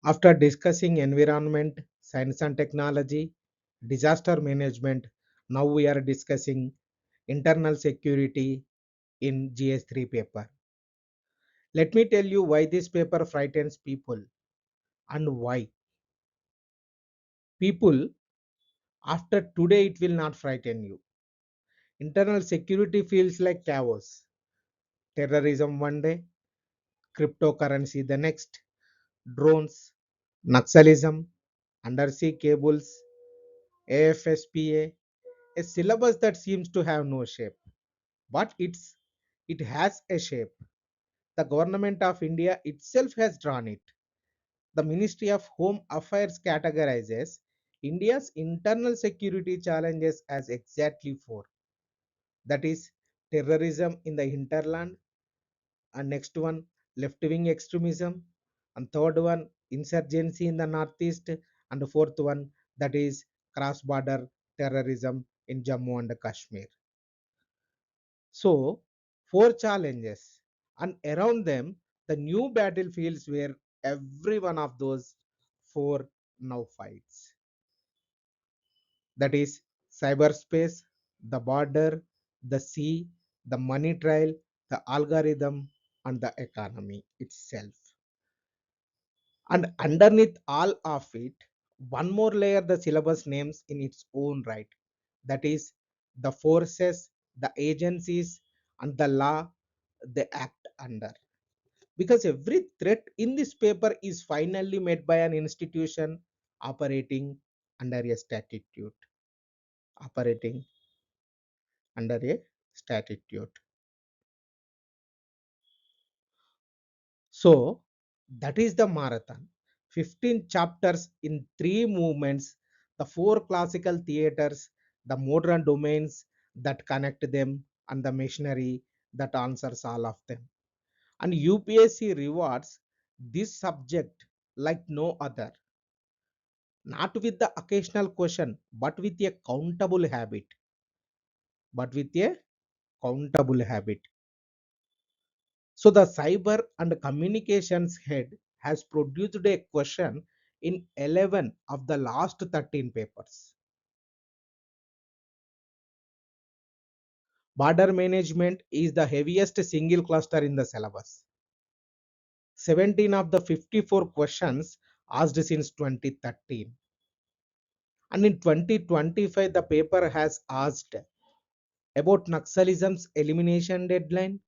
After discussing environment, science and technology, disaster management, now we are discussing internal security in GS-III paper. Let me tell you why this paper frightens people and why. People, after today, it will not frighten you. Internal security feels like chaos. Terrorism one day, cryptocurrency the next, drones, Naxalism, undersea cables, AFSPA, a syllabus that seems to have no shape. But it has a shape. The government of India itself has drawn it. The Ministry of Home Affairs categorizes India's internal security challenges as exactly four. That is terrorism in the hinterland, and next one left wing extremism, and third one insurgency in the northeast, and the fourth one that is cross border terrorism in Jammu and Kashmir. So, four challenges, and around them, the new battlefields where every one of those four now fights. That is cyberspace, the border, the sea, the money trail, the algorithm, and the economy itself. And underneath all of it, one more layer the syllabus names in its own right. That is the forces, the agencies, and the law they act under. Because every threat in this paper is finally made by an institution operating under a statute. Operating under a statute. So that is the marathon. 15 chapters in 3 movements, the four classical theaters, the modern domains that connect them, and the machinery that answers all of them. And UPSC rewards this subject like no other, not with the occasional question, but with a countable habit. But with a countable habit. So the cyber and communications head has produced a question in 11 of the last 13 papers. Border management is the heaviest single cluster in the syllabus. 17 of the 54 questions asked since 2013. And in 2025, the paper has asked about Naxalism's elimination deadline,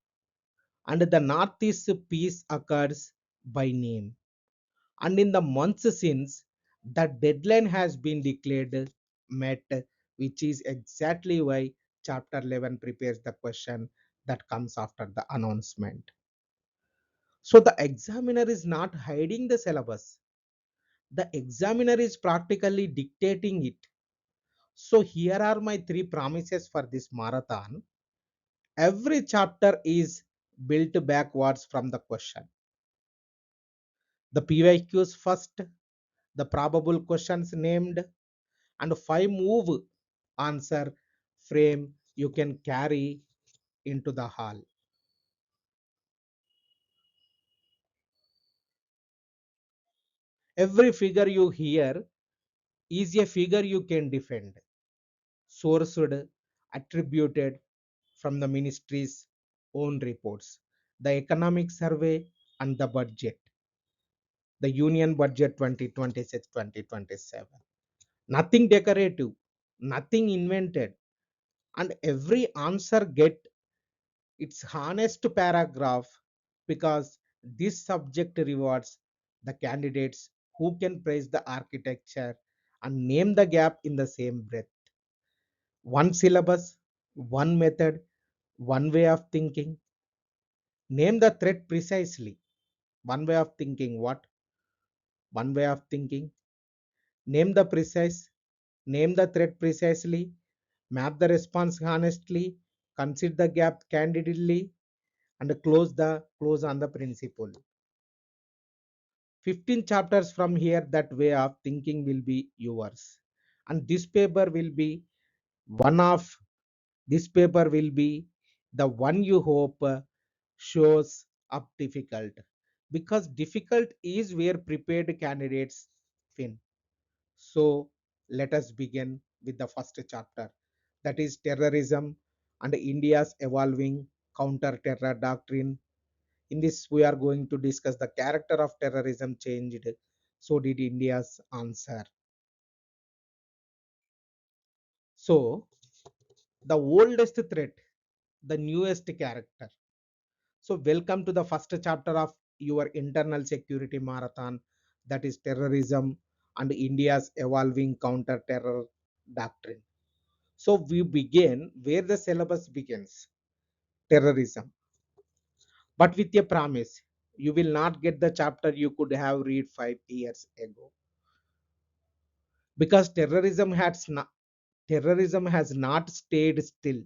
and the Northeast peace occurs by name. And in the months since, the deadline has been declared met, which is exactly why chapter 11 prepares the question that comes after the announcement. So the examiner is not hiding the syllabus, the examiner is practically dictating it. So here are my three promises for this marathon. Every chapter is built backwards from the question. The PYQs first, the probable questions named, and 5 move answer frame you can carry into the hall. Every figure you hear is a figure you can defend, sourced, attributed from the ministry's own reports, the economic survey, and the budget, the union budget 2026-2027. Nothing decorative, nothing invented, and every answer get its honest paragraph, because this subject rewards the candidates who can praise the architecture and name the gap in the same breath. One syllabus, one method, one way of thinking. Name the threat precisely. One way of thinking. What? One way of thinking. Name the precise. Name the threat precisely. Map the response honestly. Consider the gap candidly, and close on the principle. 15 chapters from here, that way of thinking will be yours, and one of this paper will be the one you hope shows up difficult. because difficult is where prepared candidates win. So let us begin with the first chapter, that is terrorism and India's evolving counter terror doctrine. In this, we are going to discuss the character of terrorism changed, so did India's answer. So, the oldest threat, the newest character. So, welcome to the first chapter of your internal security marathon, that is terrorism and India's evolving counter terror doctrine. So, we begin where the syllabus begins, terrorism, but with a promise. You will not get the chapter you could have read 5 years ago, because terrorism has not stayed still.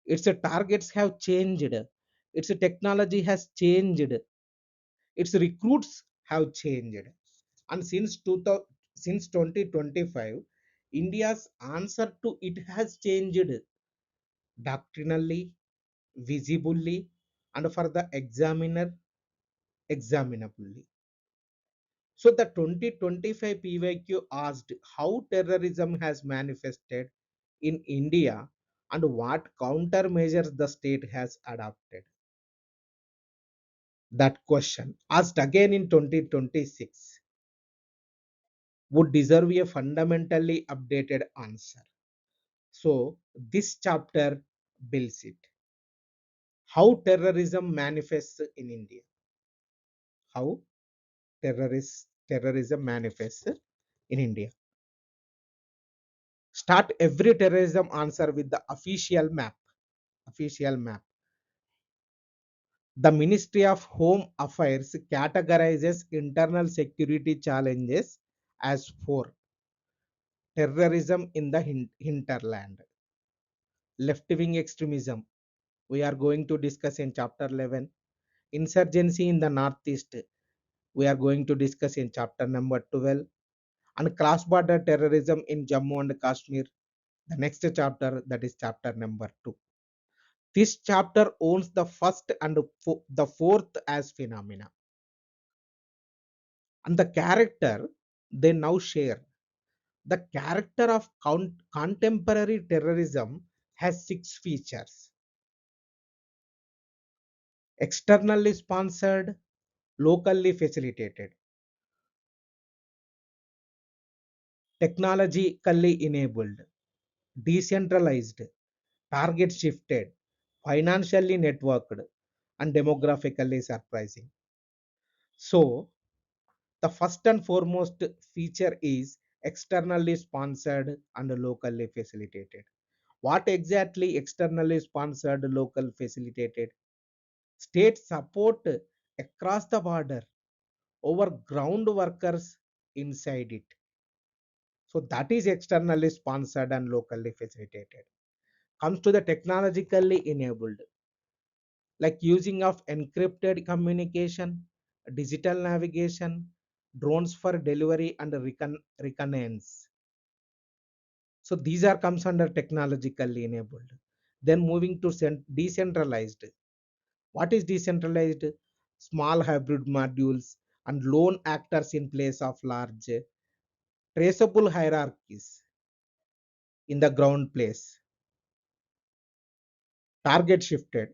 Its targets have changed, its technology has changed, its recruits have changed, and since 2025 India's answer to it has changed doctrinally, visibly, and for the examiner examinably. So the 2025 PYQ asked how terrorism has manifested in India and what countermeasures the state has adopted. That question, asked again in 2026, would deserve a fundamentally updated answer. So this chapter builds it. How terrorism manifests in India. How terrorism manifests in India. Start every terrorism answer with the official map. Official map. The Ministry of Home Affairs categorizes internal security challenges as four: terrorism in the hinterland, left wing extremism, we are going to discuss in chapter 11, insurgency in the northeast, we are going to discuss in chapter number 12, and cross border terrorism in Jammu and Kashmir, the next chapter, that is chapter number 2. This chapter owns the first and the fourth as phenomena. And the character they now share. The character of contemporary terrorism has 6 features: externally sponsored, locally facilitated, technologically enabled, decentralized, target shifted, financially networked, and demographically surprising. So, the first and foremost feature is externally sponsored and locally facilitated. What exactly externally sponsored, local facilitated? State support across the border over ground workers inside it. So that is externally sponsored and locally facilitated. Comes to the technologically enabled, like using of encrypted communication, digital navigation, drones for delivery and reconnaissance. So these are comes under technologically enabled. Then moving to decentralized. What is decentralized? Small hybrid modules and lone actors in place of large traceable hierarchies in the ground place. Target shifted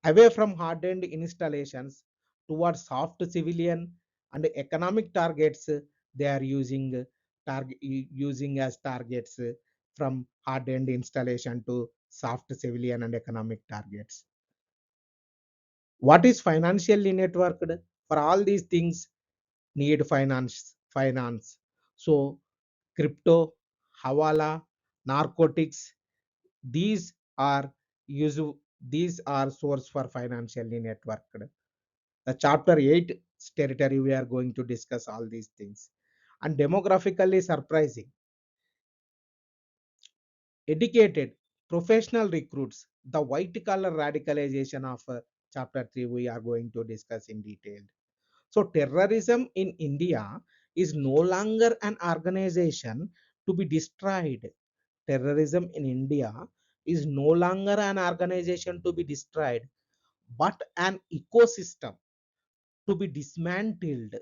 away from hardened installations towards soft civilian and economic targets. They are using as targets from hardened installation to soft civilian and economic targets. What is financially networked? For all these things need finance. So crypto, hawala, narcotics, these are usual, these are source for financially networked. The chapter 8 territory, we are going to discuss all these things. And demographically surprising, educated professional recruits, the white collar radicalization of chapter 3, we are going to discuss in detail. So terrorism in India is no longer an organization to be destroyed. Terrorism in India is no longer an organization to be destroyed, but an ecosystem to be dismantled: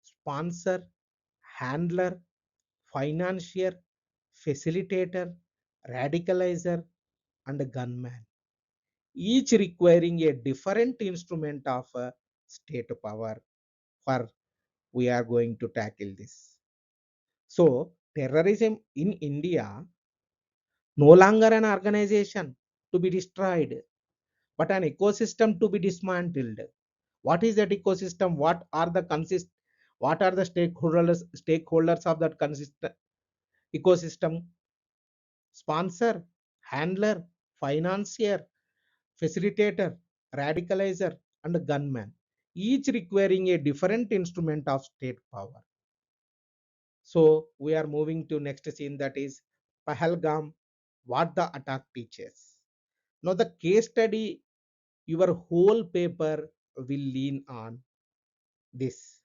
sponsor, handler, financier, facilitator, radicalizer, and gunman, each requiring a different instrument of state power. For we are going to tackle this. So, terrorism in India no longer an organization to be destroyed, but an ecosystem to be dismantled. What is that ecosystem? What are the stakeholders of that ecosystem? Sponsor, handler, financier, facilitator, radicalizer, and gunman, each requiring a different instrument of state power. So we are moving to next scene, that is Pahalgam, what the attack teaches. Now the case study, your whole paper will lean on this.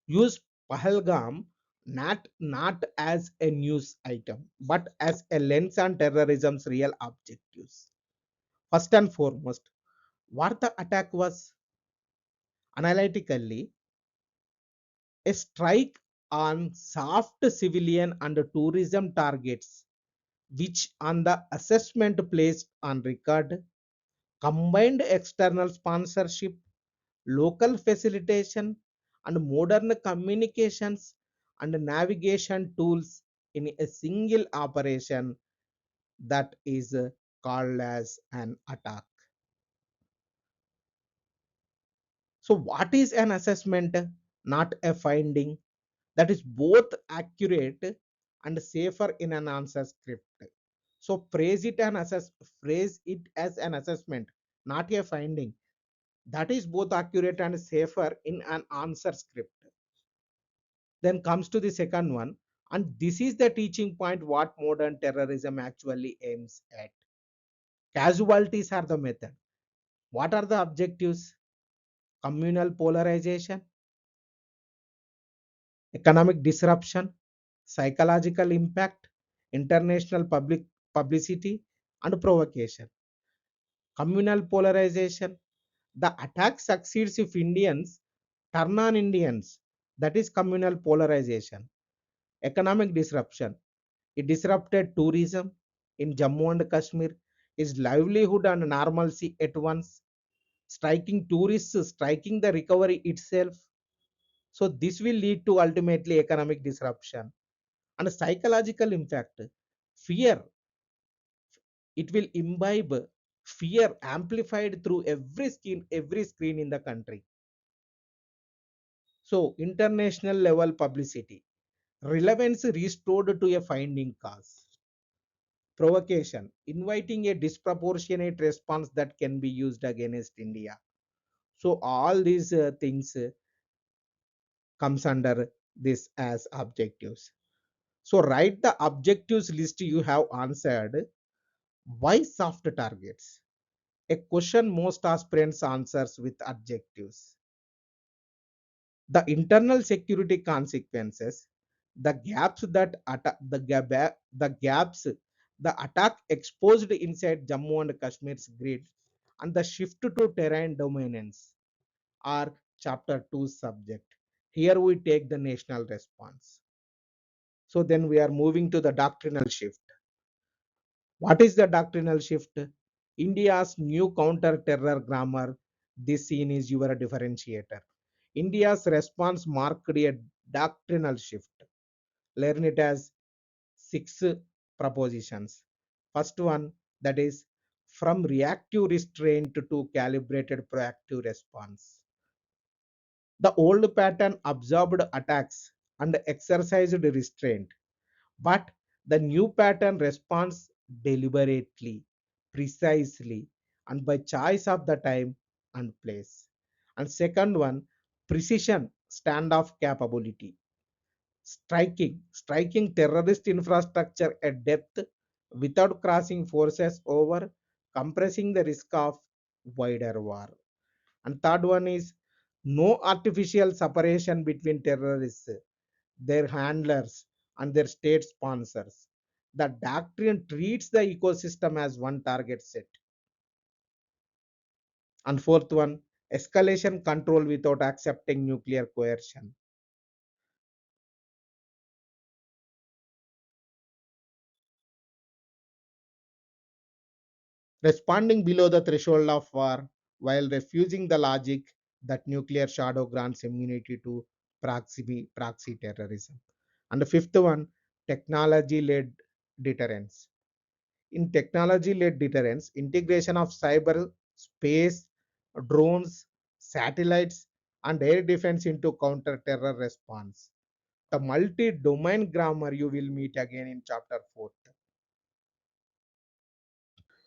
Use Pahalgam not as a news item, but as a lens on terrorism's real objectives. First and foremost, what the attack was: analytically, a strike on soft civilian and tourism targets, which on the assessment placed on record combined external sponsorship, local facilitation, and modern communications and navigation tools in a single operation, that is called as an attack. So, what is an assessment? Not a finding. That is both accurate and safer in an answer script. So, phrase it as an assessment, not a finding. That is both accurate and safer in an answer script. Then comes to the second one, and this is the teaching point what modern terrorism actually aims at. Casualties are the method. What are the objectives? Communal polarization, economic disruption, psychological impact, international publicity, and provocation. Communal polarization. The attack succeeds if Indians turn on Indians. That is communal polarization. Economic disruption. It disrupted tourism in Jammu and Kashmir, its livelihood and normalcy at once, striking tourists, striking the recovery itself. So this will lead to ultimately economic disruption and psychological impact. Fear. It will imbibe fear amplified through every screen in the country. So international level publicity. Relevance restored to a finding cause. Provocation, inviting a disproportionate response that can be used against India. So all these things comes under this as objectives. So write the objectives list you have answered. Why soft targets? A question most aspirants answers with adjectives. The internal security consequences, the gaps that the gaps the attack exposed inside Jammu and Kashmir's grid, and the shift to terrain dominance are chapter 2 subject. Here we take the national response. So then we are moving to the doctrinal shift. What is the doctrinal shift? India's new counter terror grammar. This scene is your differentiator. India's response marked a doctrinal shift. Learn it as 6 propositions. First one, that is from reactive restraint to calibrated proactive response. The old pattern absorbed attacks and exercised restraint, but the new pattern responds deliberately, precisely, and by choice of the time and place. And second one, precision standoff capability. Striking terrorist infrastructure at depth without crossing forces over, compressing the risk of wider war. And third one is no artificial separation between terrorists, their handlers, and their state sponsors. The doctrine treats the ecosystem as one target set. And fourth one, escalation control without accepting nuclear coercion, responding below the threshold of war while refusing the logic that nuclear shadow grants immunity to proxy terrorism. And the fifth one, technology led deterrence. In technology led deterrence, integration of cyber, space, drones, satellites, and air defense into counter terror response. The multi domain grammar you will meet again in chapter 4.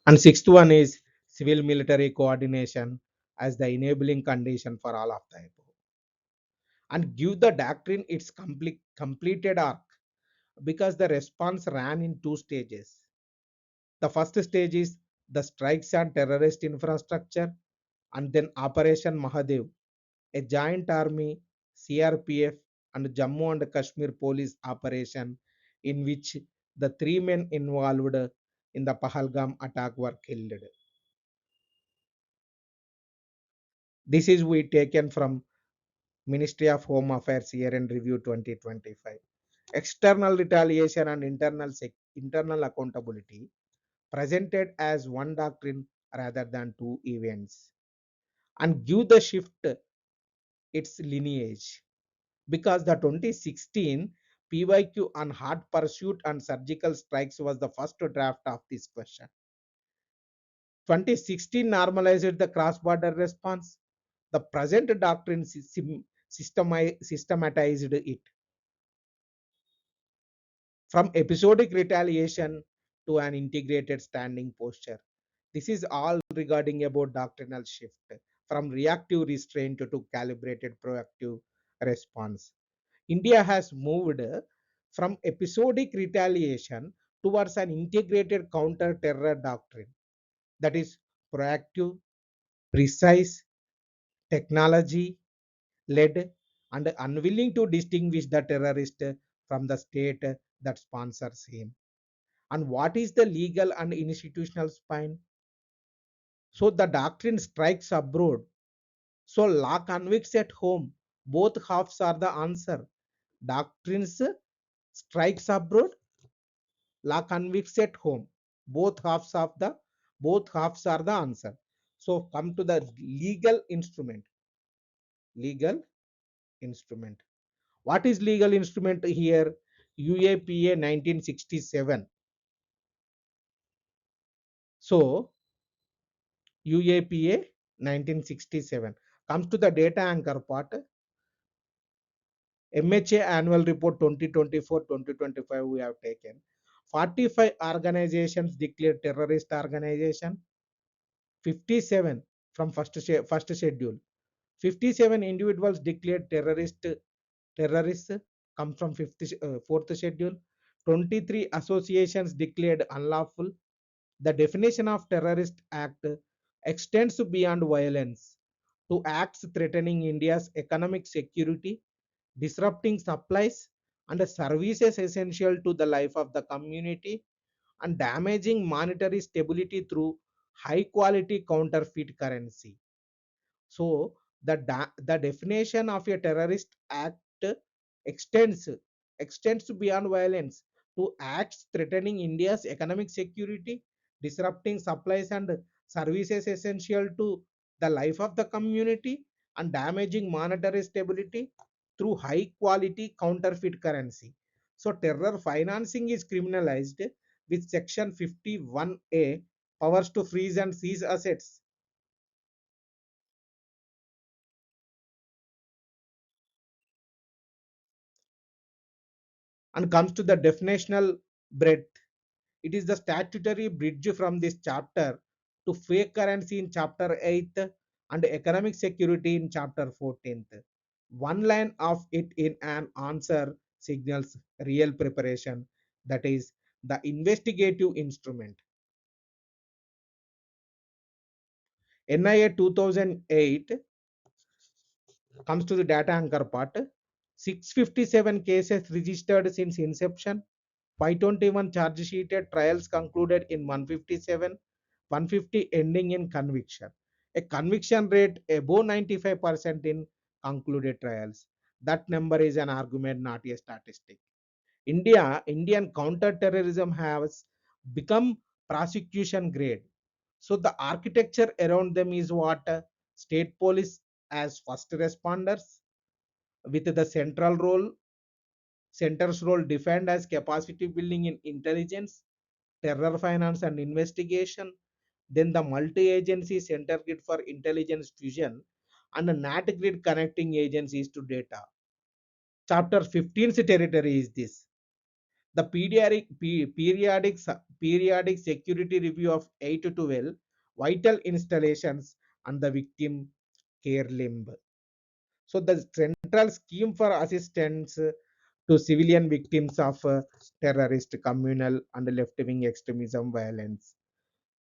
And sixth one is civil military coordination as the enabling condition for all of the above. And give the doctrine its completed arc because the response ran in two stages. The first stage is the strikes on terrorist infrastructure, and then Operation Mahadev, a joint army, CRPF, and Jammu and Kashmir police operation in which the three men involved in the Pahalgam attack were killed. This is we taken from Ministry of Home Affairs Year in Review 2025. External retaliation and internal accountability presented as one doctrine rather than two events, and give the shift its lineage because the 2016 PYQ on hard pursuit and surgical strikes was the first draft of this question. 2016 normalized the cross-border response. The present doctrine systematized it from episodic retaliation to an integrated standing posture. This is all regarding about doctrinal shift from reactive restraint to calibrated proactive response. India has moved from episodic retaliation towards an integrated counter terror doctrine that is proactive, precise, technology led, and unwilling to distinguish the terrorist from the state that sponsors him. And what is the legal and institutional spine? So the doctrine strikes abroad. So law convicts at home. Both halves are the answer. Doctrines strikes abroad, law convicts at home. Both halves are the answer. So come to the legal instrument. Legal instrument. What is legal instrument here? UAPA 1967. So UAPA 1967 comes to the data anchor part. MHA annual report 2024-2025 we have taken. 45 organizations declared terrorist organization. 57 from first schedule. 57 individuals declared terrorists come from fourth schedule. 23 associations declared unlawful. The definition of terrorist act extends beyond violence to acts threatening India's economic security, disrupting supplies and services essential to the life of the community, and damaging monetary stability through high quality counterfeit currency. So the definition of a terrorist act extends extends beyond violence to acts threatening India's economic security, disrupting supplies and services essential to the life of the community, and damaging monetary stability through high quality counterfeit currency. So terror financing is criminalized with section 51A, powers to freeze and seize assets. And comes to the definitional breadth. It is the statutory bridge from this chapter to fake currency in chapter 8th and economic security in chapter 14th. One line of it in an answer signals real preparation, that is the investigative instrument. NIA 2008 comes to the data anchor part. 657 cases registered since inception, 521 charge sheeted, trials concluded in 157, 150 ending in conviction. A conviction rate above 95% in concluded trials. That number is an argument, not a statistic. Indian counter-terrorism has become prosecution grade. So the architecture around them is what state police as first responders with the center's role defined as capacity building in intelligence, terror finance and investigation, then the multi-agency center grid for intelligence fusion and a NAT grid connecting agencies to data. Chapter 15's territory is this. The periodic security review of 8 to 12 vital installations and the victim care limb. So the central scheme for assistance to civilian victims of terrorist, communal and left-wing extremism violence.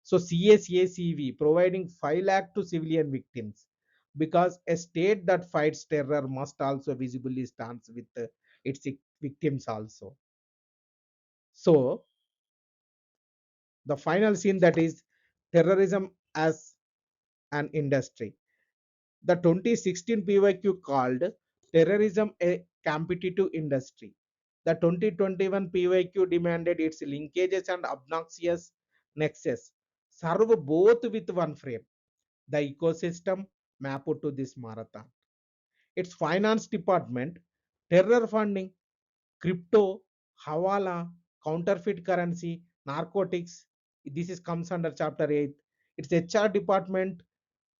So CSACV providing 5 lakh to civilian victims, because a state that fights terror must also visibly stands with its victims also. So the final scene, that is terrorism as an industry. The 2016 PYQ called terrorism a competitive industry. The 2021 PYQ demanded its linkages and obnoxious nexus serve both with one frame, the ecosystem mapped to this marathon. Its finance department, terror funding, crypto, hawala, counterfeit currency, narcotics. This is comes under chapter 8. Its HR department,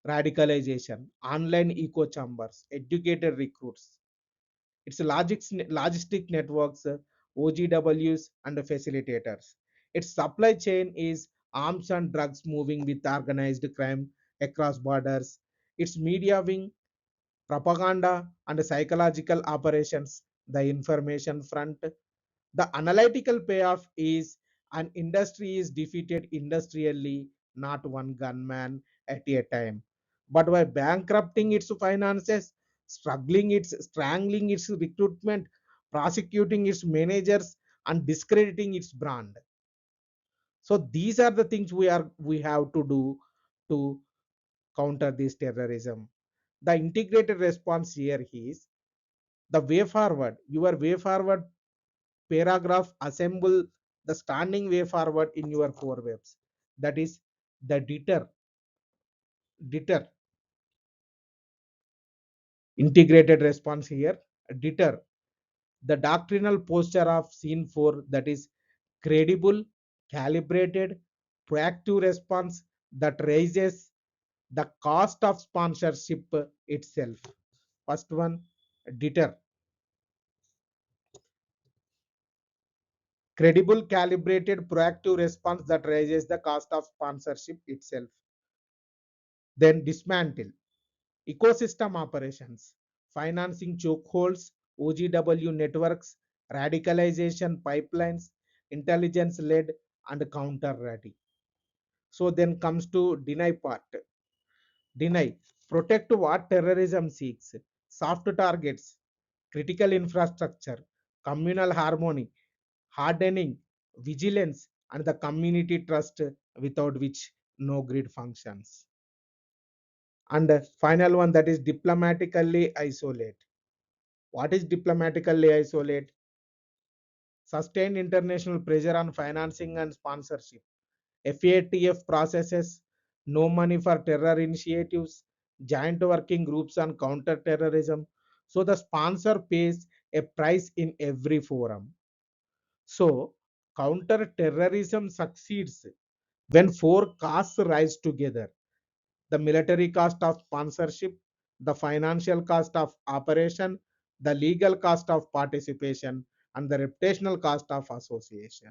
radicalization, online echo chambers, educated recruits. Its logistic networks, OGWs and facilitators. Its supply chain is arms and drugs moving with organized crime across borders. Its media wing, propaganda and psychological operations, the information front. The analytical payoff is an industry is defeated industrially, not one gunman at a time, but by bankrupting its finances, strangling its recruitment, prosecuting its managers, and discrediting its brand. So these are the things we have to do to counter this terrorism. The integrated response here is the way forward. Your way forward paragraph assemble the standing way forward in your core webs. That is the deter integrated response here. Deter the doctrinal posture of scene 4, that is credible, calibrated, proactive response that raises the cost of sponsorship itself. First one, deter. Credible, calibrated, proactive response that raises the cost of sponsorship itself. Then dismantle. Ecosystem operations, financing chokeholds, OGW networks, radicalization pipelines, intelligence led and counter ready. So then comes to deny part. Deny. Protect what terrorism seeks. Soft targets, critical infrastructure, communal harmony, hardening, vigilance, and the community trust without which no grid functions. And the final one, that is diplomatically isolate. What is diplomatically isolate? Sustained international pressure on financing and sponsorship. FATF processes, no money for terror initiatives, joint working groups on counter terrorism. So the sponsor pays a price in every forum. So counter terrorism succeeds when four costs rise together: the military cost of sponsorship, the financial cost of operation, the legal cost of participation, and the reputational cost of association.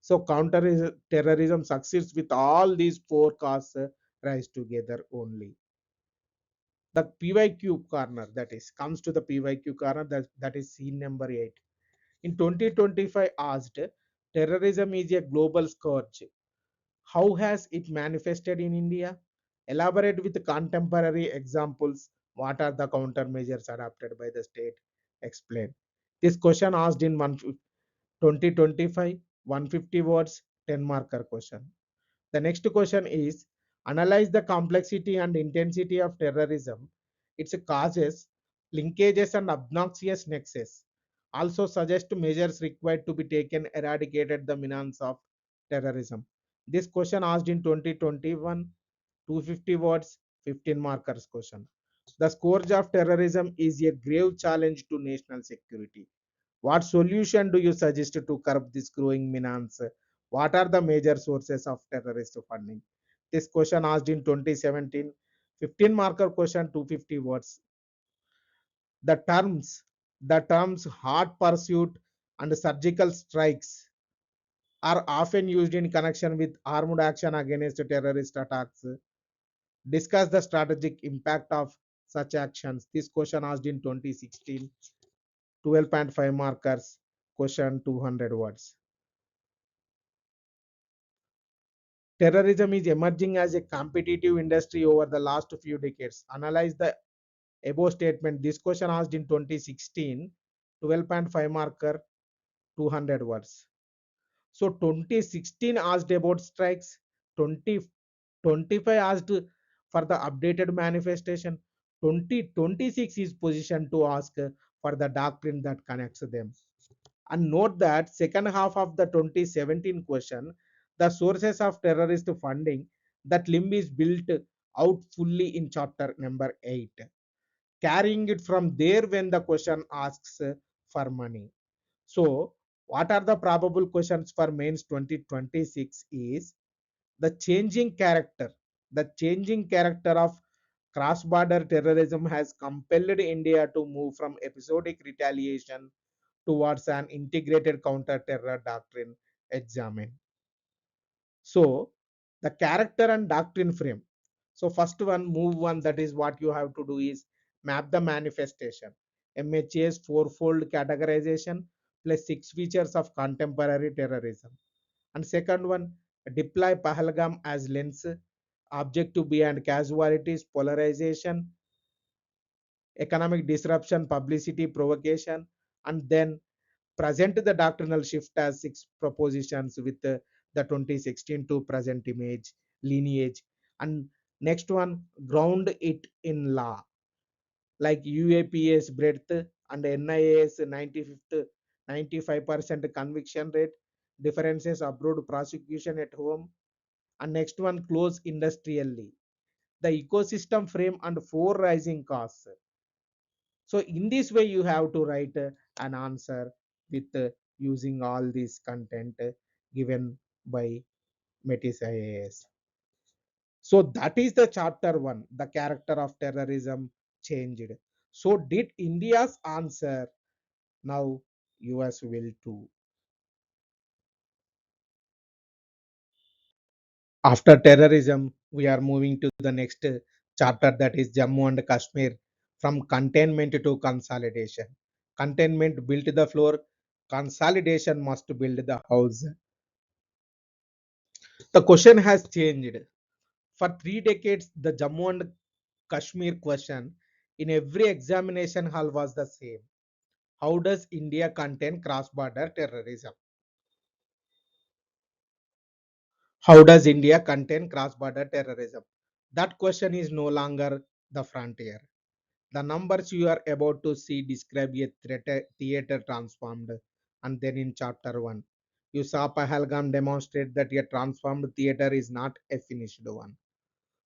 So counter terrorism succeeds with all these four costs rise together only. The PYQ corner, that is comes to the PYQ corner, that is scene number 8. In 2025 asked, terrorism is a global scourge. How has it manifested in India? Elaborate with contemporary examples. What are the countermeasures adopted by the state? Explain. This question asked in 2025, 150 words, 10 marker question. The next question is, Analyze the complexity and intensity of terrorism, its causes, linkages, and obnoxious nexus. Also suggest measures required to be taken eradicated the menace of terrorism. This question asked in 2021, 250 words, 15 markers question. The scourge of terrorism is a grave challenge to national security. What solution do you suggest to curb this growing menace? What are the major sources of terrorist funding? This question asked in 2017, 15 marker question, 250 words. The terms, the terms hard pursuit and surgical strikes are often used in connection with armed action against terrorist attacks. Discuss the strategic impact of such actions. This question asked in 2016, 12.5 markers, question 200 words. Terrorism is emerging as a competitive industry over the last few decades. Analyze the above statement. This question asked in 2016, 12.5 marker, 200 words. So 2016 asked about strikes, 2025 asked for the updated manifestation, 2026 is positioned to ask for the doctrine that connects them. And note that second half of the 2017 question, the sources of terrorist funding, that limb is built out fully in chapter number 8, carrying it from there when the question asks for money. So what are the probable questions for mains 2026 is the changing character of cross border terrorism has compelled India to move from episodic retaliation towards an integrated counter-terror doctrine examine. So the character and doctrine frame. So first one, move one, that is what you have to do is map the manifestation. MHA's fourfold categorization plus 6 features of contemporary terrorism. And second one, deploy Pahalgam as lens, objective beyond casualties, polarization, economic disruption, publicity, provocation, and then present the doctrinal shift as 6 propositions with the 2016 to present image lineage. And next one, ground it in law like UAPS breadth and NIA's 95th 95% conviction rate, differences abroad, prosecution at home. And next one, close industrially, the ecosystem frame and 4 rising costs. So in this way you have to write an answer with using all this content given by Metis IAS. So that is the chapter 1, the character of terrorism changed. So did India's answer? Now US will too. After terrorism, we are moving to the next chapter, that is Jammu and Kashmir, from containment to consolidation. Containment built the floor, consolidation must build the house. The question has changed. For 3 decades, the Jammu and Kashmir question in every examination hall was the same. How does India contain cross border terrorism? How does India contain cross border terrorism? That question is no longer the frontier. The numbers you are about to see describe a theater transformed. And then in chapter 1, you saw Pahalgam demonstrate that a transformed theater is not a finished one.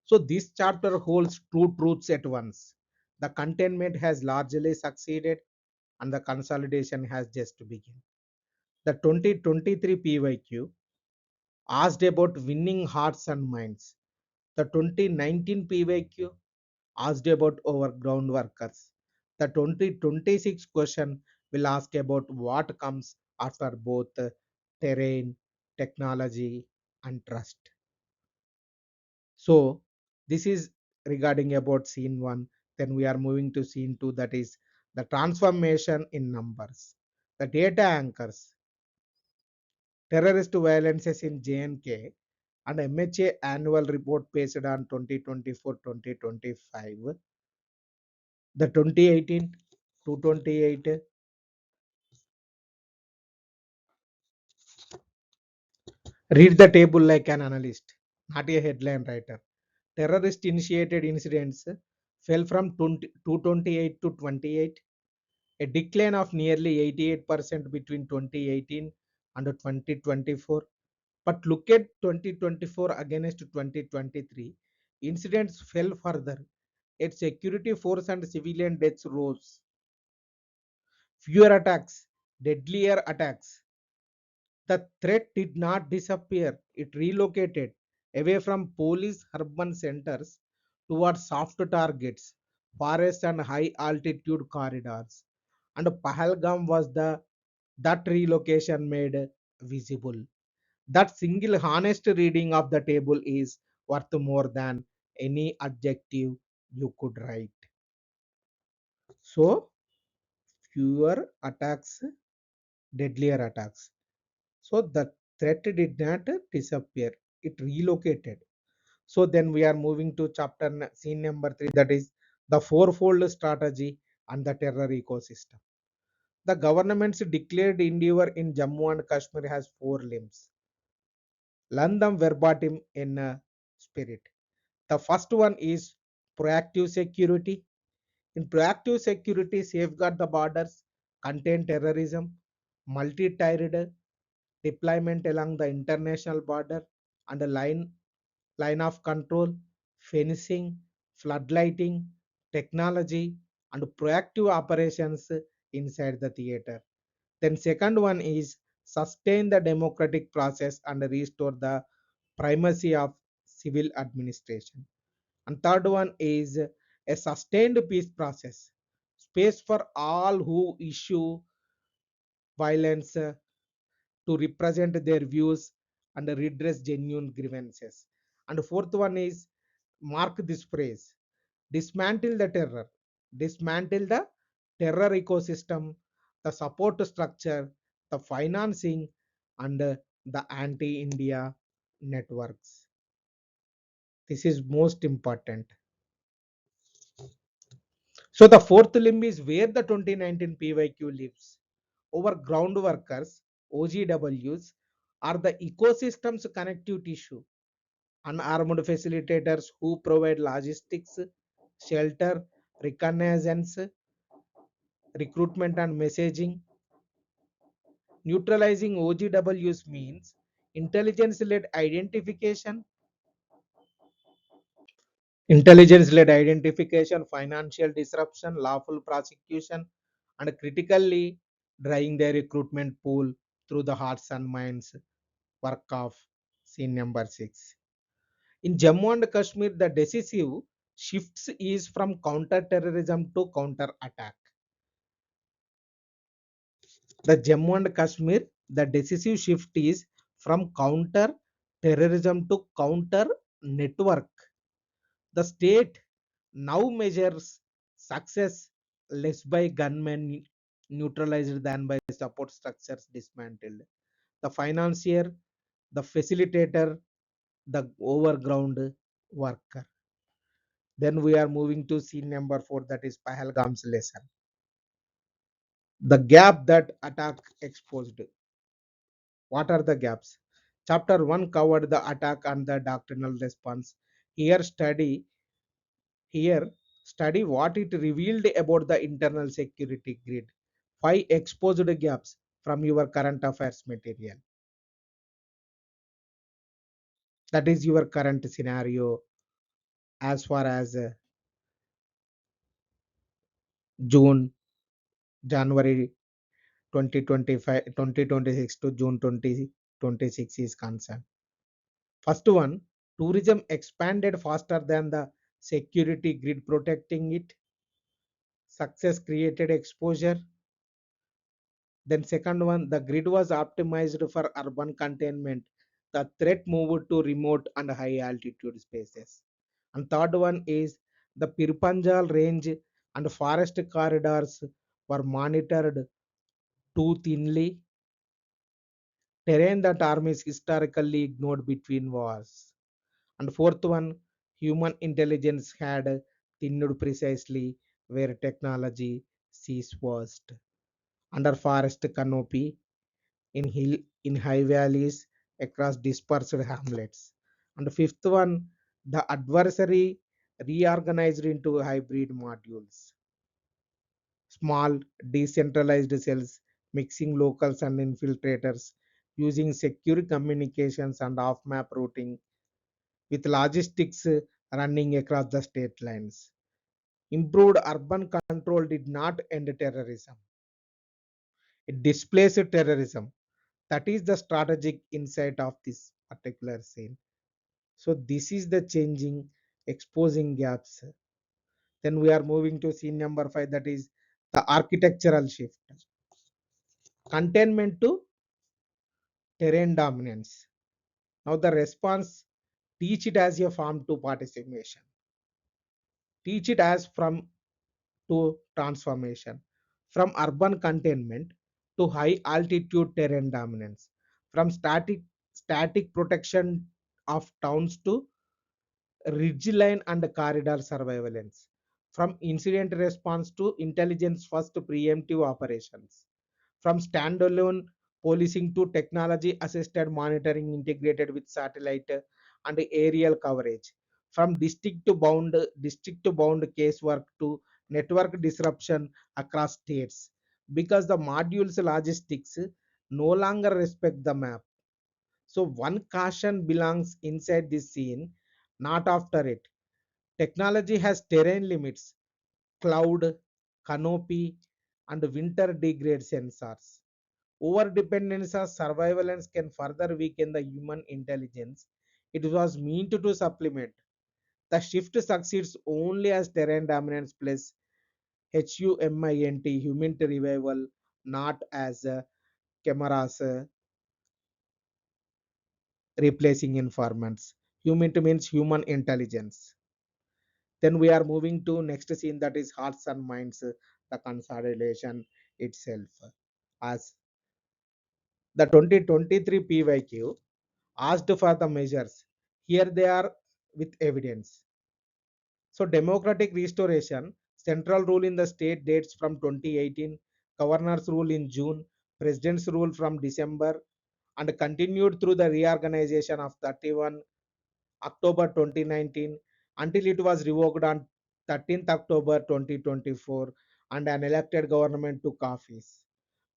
So this chapter holds two truths at once. The containment has largely succeeded and the consolidation has just begun. The 2023 PYQ asked about winning hearts and minds. The 2019 PYQ asked about our ground workers. The 2026 question will ask about what comes after both terrain, technology, and trust. So this is regarding about scene 1. Then we are moving to scene 2, that is the transformation in numbers. The data anchors, terrorist violences in J&K and MHA annual report based on 2024-2025, the 2018 to 28. Read the table like an analyst, not a headline writer. terrorist initiated incidents fell from 228 to 28, a decline of nearly 88% between 2018 and 2024. But look at 2024 against 2023, incidents fell further, yet security force and civilian deaths rose. Fewer attacks, deadlier attacks. The threat did not disappear, it relocated away from police urban centers towards soft targets, forests and high altitude corridors. And Pahalgam was the that relocation made visible. That single honest reading of the table is worth more than any adjective you could write. So, fewer attacks, deadlier attacks. So, the threat did not disappear, it relocated. So, then we are moving to scene number 3, that is the fourfold strategy and the terror ecosystem. The government's declared endeavor in Jammu and Kashmir has four limbs. Learn them verbatim in spirit. The first one is proactive security. In proactive security, safeguard the borders, contain terrorism, multi-tiered deployment along the international border, and a line of control, fencing, floodlighting, technology, and proactive operations inside the theater. Then second one is sustain the democratic process and restore the primacy of civil administration. And third one is a sustained peace process, space for all who issue violence to represent their views and redress genuine grievances. And fourth one is mark this phrase, dismantle the terror, dismantle the terror ecosystem, the support structure, the financing, and the anti-India networks. This is most important. So the fourth limb is where the 2019 PYQ lives. Our ground workers, OGWs, are the ecosystem's connective tissue. Unarmed facilitators who provide logistics, shelter, reconnaissance, recruitment, and messaging. Neutralizing OGWs means intelligence-led identification, financial disruption, lawful prosecution, and critically drying their recruitment pool through the hearts and minds work of scene number 6. In Jammu and Kashmir, the decisive shifts is from counter-terrorism to counter-attack. The Jammu and Kashmir, the decisive shift is from counter-terrorism to counter-network. The state now measures success less by gunmen neutralized than by support structures dismantled. The financier, the facilitator, the overground worker. Then we are moving to scene number 4, that is Pahalgam's lesson. The gap that attack exposed. What are the gaps? Chapter 1 covered the attack and the doctrinal response. Here Here, study what it revealed about the internal security grid. 5 exposed gaps from your current affairs material. That is your current scenario as far as June, January 2025, 2026 to June 2026 is concerned. First one, tourism expanded faster than the security grid protecting it. Success created exposure. Then second one, the grid was optimized for urban containment. The threat moved to remote and high altitude spaces. And third one is the Pirpanjal range and forest corridors were monitored too thinly. Terrain that armies historically ignored between wars. And fourth one, human intelligence had thinned precisely where technology sees first. Under forest canopy, in high valleys, across dispersed hamlets. And fifth one, The adversary reorganized into hybrid modules, small decentralized cells mixing locals and infiltrators using secure communications and off map routing with logistics running across the state lines. Improved urban control did not end terrorism, it displaced terrorism. That is the strategic insight of this particular scene. So, this is the changing, exposing gaps. Then we are moving to scene number 5, that is the architectural shift. Containment to terrain dominance. Now, the response, teach it as a form to participation, teach it as from to transformation, from urban containment to high altitude terrain dominance, from static protection of towns to ridgeline and corridor surveillance, from incident response to intelligence first preemptive operations, from standalone policing to technology assisted monitoring integrated with satellite and aerial coverage, from district to bound casework to network disruption across states, because the modules logistics no longer respect the map. So one caution belongs inside this scene, not after it. Technology has terrain limits, cloud, canopy, and winter degrade sensors. Overdependence on surveillance can further weaken the human intelligence it was meant to supplement. The shift succeeds only as terrain dominance plus HUMINT, human revival, not as cameras replacing informants. Human means human intelligence. Then we are moving to next scene, that is hearts and minds, the consolidation itself. As the 2023 PYQ asked for the measures, here they are with evidence. So democratic restoration, central rule in the state dates from 2018, governor's rule in June, president's rule from December, and continued through the reorganization of 31 October 2019 until it was revoked on 13th October 2024 and an elected government took office.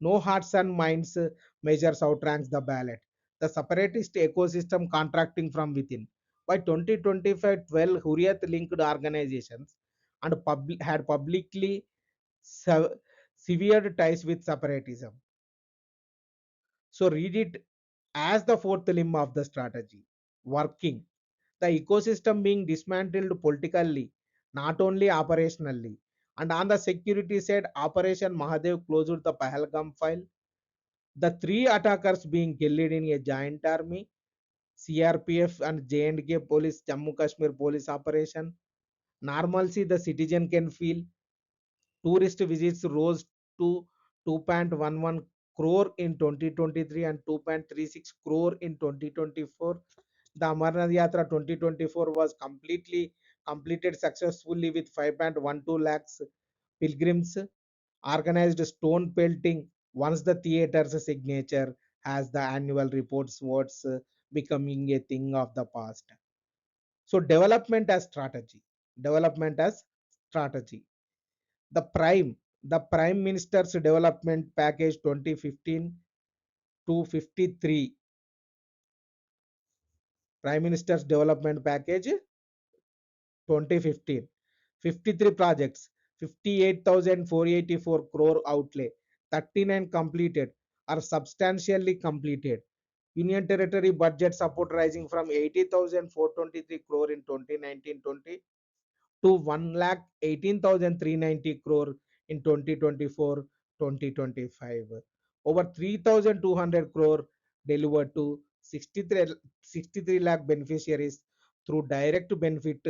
No hearts and minds measures outranks the ballot. The separatist ecosystem contracting from within. By 2025, 12 Hurriyat linked organizations and had publicly severed ties with separatism. So read it as the fourth limb of the strategy. Working. The ecosystem being dismantled politically, not only operationally. And on the security side, Operation Mahadev closed the Pahalgam file. The three attackers being killed in a joint army, CRPF and J&K police, Jammu Kashmir police operation. Normalcy the citizen can feel. Tourist visits rose to 2.11 crore in 2023 and 2.36 crore in 2024. The Amarnath Yatra 2024 was completed successfully with 5.12 lakhs pilgrims. Organized stone pelting once the theater's signature has the annual reports words becoming a thing of the past. So development as strategy. The prime minister's development package 2015 to 53, prime minister's development package 2015, 53 projects, 58,484 crore outlay, 39 completed or substantially completed. Union territory budget support rising from 80,423 crore in 2019-20 to 1,18,390 crore in 2024-2025. Over 3,200 crore delivered to 63 lakh beneficiaries through direct benefit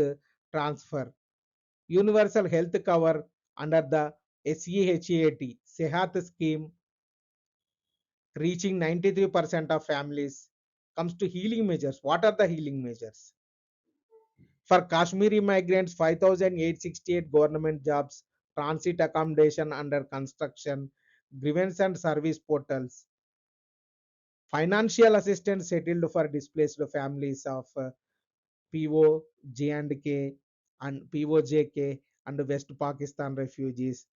transfer. Universal health cover under the SEHAT Sehat scheme reaching 93% of families. Comes to healing measures. What are the healing measures? For Kashmiri migrants, 5,868 government jobs, transit accommodation under construction, grievance and service portals, financial assistance settled for displaced families of PO, J&K and POJK and West Pakistan refugees,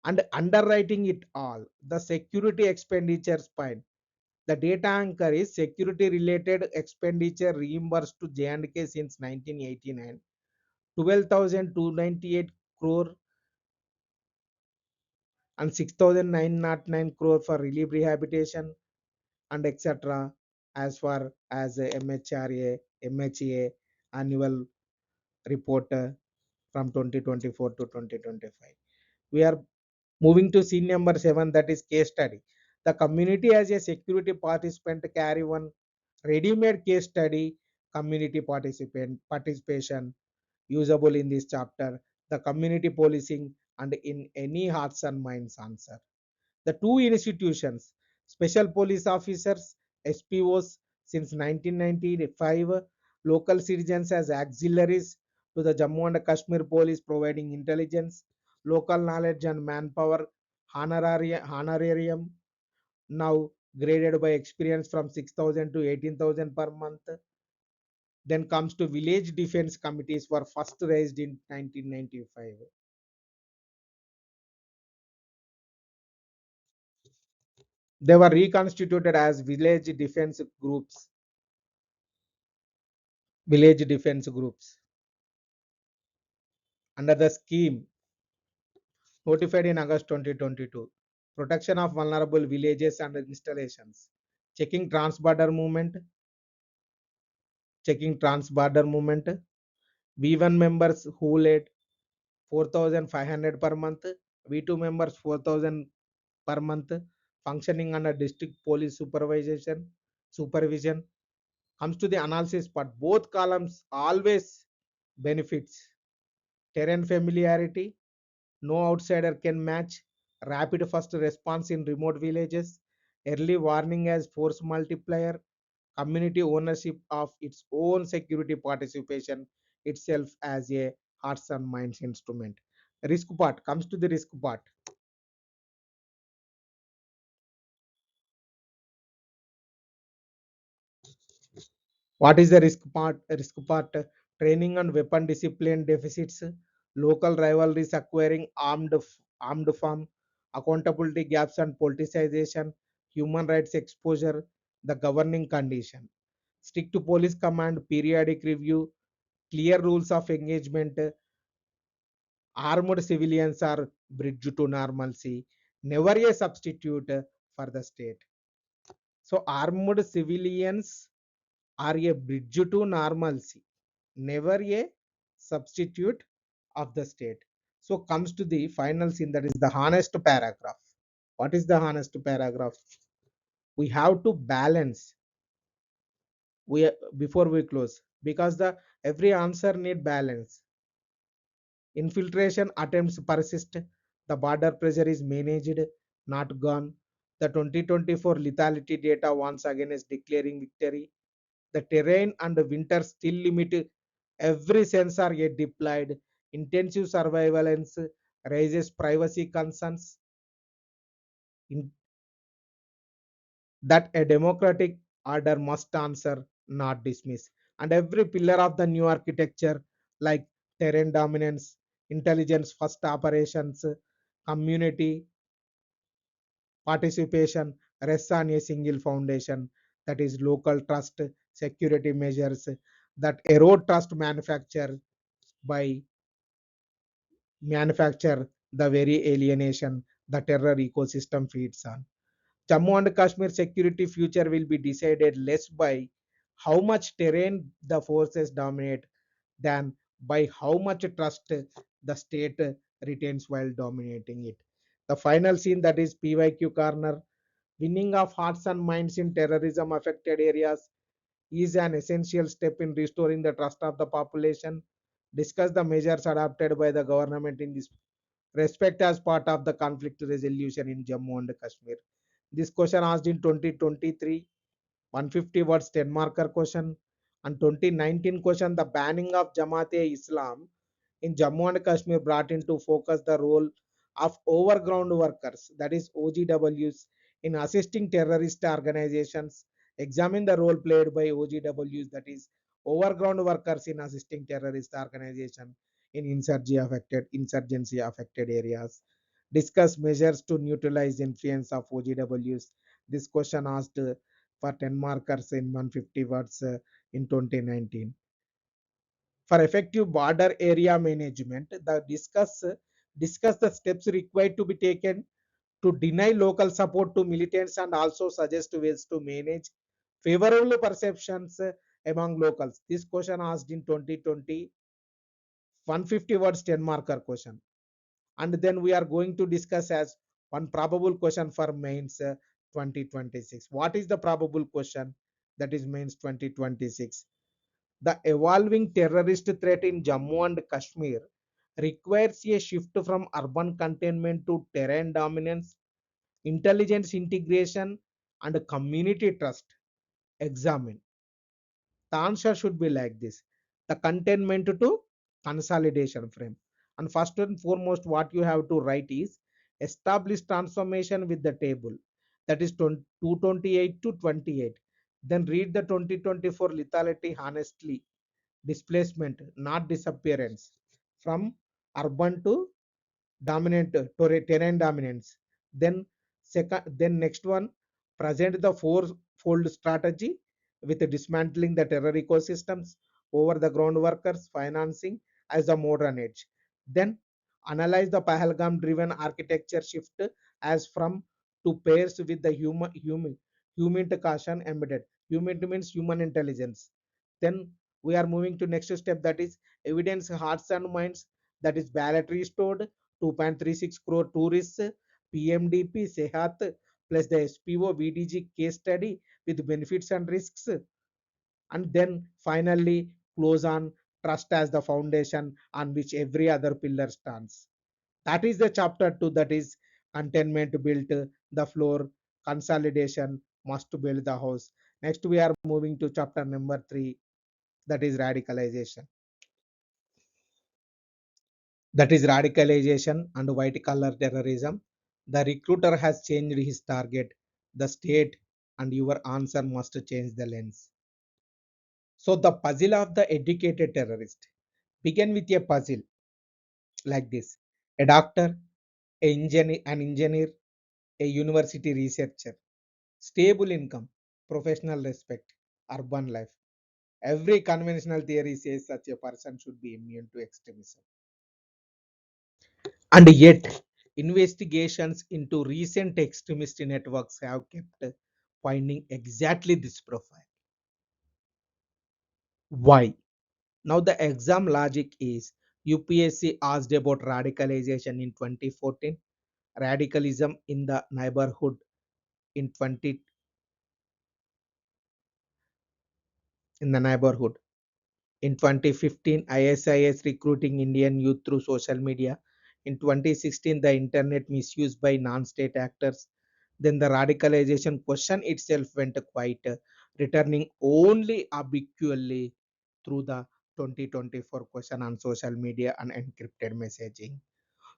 and underwriting it all, the security expenditure spine. The data anchor is security related expenditure reimbursed to J&K since 1989, 12,298 crore and 6,909 crore for relief rehabilitation and etc. as far as MHRA, MHA annual report from 2024 to 2025. We are moving to scene number 7, that is case study. The community as a security participant carry one ready-made case study, community participation usable in this chapter, the community policing and in any hearts and minds answer. The two institutions, special police officers, SPOs, since 1995, local citizens as auxiliaries to the Jammu and Kashmir police providing intelligence, local knowledge and manpower, honorarium, now graded by experience from 6,000 to 18,000 per month. Then comes to village defense committees were first raised in 1995. They were reconstituted as village defense groups under the scheme notified in August 2022. Protection of vulnerable villages and installations. Checking trans-border movement. Checking trans-border movement. V1 members who led 4,500 per month. V2 members 4,000 per month. Functioning under district police supervision. Comes to the analysis part. Both columns always benefits. Terrain familiarity, no outsider can match, rapid first response in remote villages, early warning as force multiplier, community ownership of its own security participation itself as a hearts and minds instrument. Risk part comes to the risk part. What is the risk part? Risk part, training and weapon discipline deficits, local rivalries acquiring armed form, accountability gaps and politicization, human rights exposure, the governing condition. Stick to police command, periodic review, clear rules of engagement, armed civilians are bridge to normalcy, never a substitute for the state. So armed civilians are a bridge to normalcy, never a substitute of the state. So comes to the final scene, that is the honest paragraph. What is the honest paragraph? We have to balance we before we close, because the every answer need balance. Infiltration attempts persist, the border pressure is managed, not gone. The 2024 lethality data once again is declaring victory. The terrain and the winter still limit every sensor yet deployed. Intensive surveillance raises privacy concerns in, that a democratic order must answer, not dismiss. And every pillar of the new architecture, like terrain dominance, intelligence first operations, community participation, rests on a single foundation, that is local trust, security measures that erode trust by manufacture the very alienation the terror ecosystem feeds on. Jammu and Kashmir security future will be decided less by how much terrain the forces dominate than by how much trust the state retains while dominating it. The final scene, that is PYQ corner, winning of hearts and minds in terrorism affected areas is an essential step in restoring the trust of the population. Discuss the measures adopted by the government in this respect as part of the conflict resolution in Jammu and Kashmir. This question asked in 2023, 150 words 10 marker question, and 2019 question, the banning of Jamaat-e-Islam in Jammu and Kashmir brought into focus the role of overground workers, that is OGWs, in assisting terrorist organizations. Examine the role played by OGWs, that is overground workers in assisting terrorist organization in insurgency affected areas, discuss measures to neutralize influence of OGWs. This question asked for 10 markers in 150 words in 2019. For effective border area management, discuss the steps required to be taken to deny local support to militants and also suggest ways to manage favorable perceptions among locals. This question asked in 2020, 150 words 10 marker question. And then we are going to discuss as one probable question for mains 2026. What is the probable question that is mains 2026? The evolving terrorist threat in Jammu and Kashmir requires a shift from urban containment to terrain dominance, intelligence integration, and community trust. Examine. The answer should be like this: the containment to consolidation frame. And first and foremost, what you have to write is establish transformation with the table, that is 228 to 28. Then read the 2024 lethality honestly. Displacement, not disappearance, from urban to dominant terrain dominance. Then then next one, present the four-fold strategy with dismantling the terror ecosystems, over the ground workers, financing as the modern age. Then analyze the Pahalgam driven architecture shift as from to pairs with the human caution embedded. Human means human intelligence. Then we are moving to next step, that is evidence hearts and minds, that is ballot restored, 2.36 crore tourists, PMDP, Sehat, plus the SPO VDG case study with benefits and risks. And then finally, close on trust as the foundation on which every other pillar stands. That is the chapter 2, that is containment built the floor, consolidation must build the house. Next, we are moving to chapter number 3, that is radicalization. That is radicalization and white collar terrorism. The recruiter has changed his target, the state, and your answer must change the lens. So, the puzzle of the educated terrorist. Begin with a puzzle like this: a doctor, an engineer, a university researcher, stable income, professional respect, urban life. Every conventional theory says such a person should be immune to extremism. And yet, investigations into recent extremist networks have kept finding exactly this profile. Why? Now, the exam logic is UPSC asked about radicalization in 2014, radicalism in the neighborhood in 20 in the neighborhood. In 2015, ISIS recruiting Indian youth through social media. In 2016, the internet misused by non-state actors. Then the radicalization question itself went quiet, returning only habitually through the 2024 question on social media and encrypted messaging.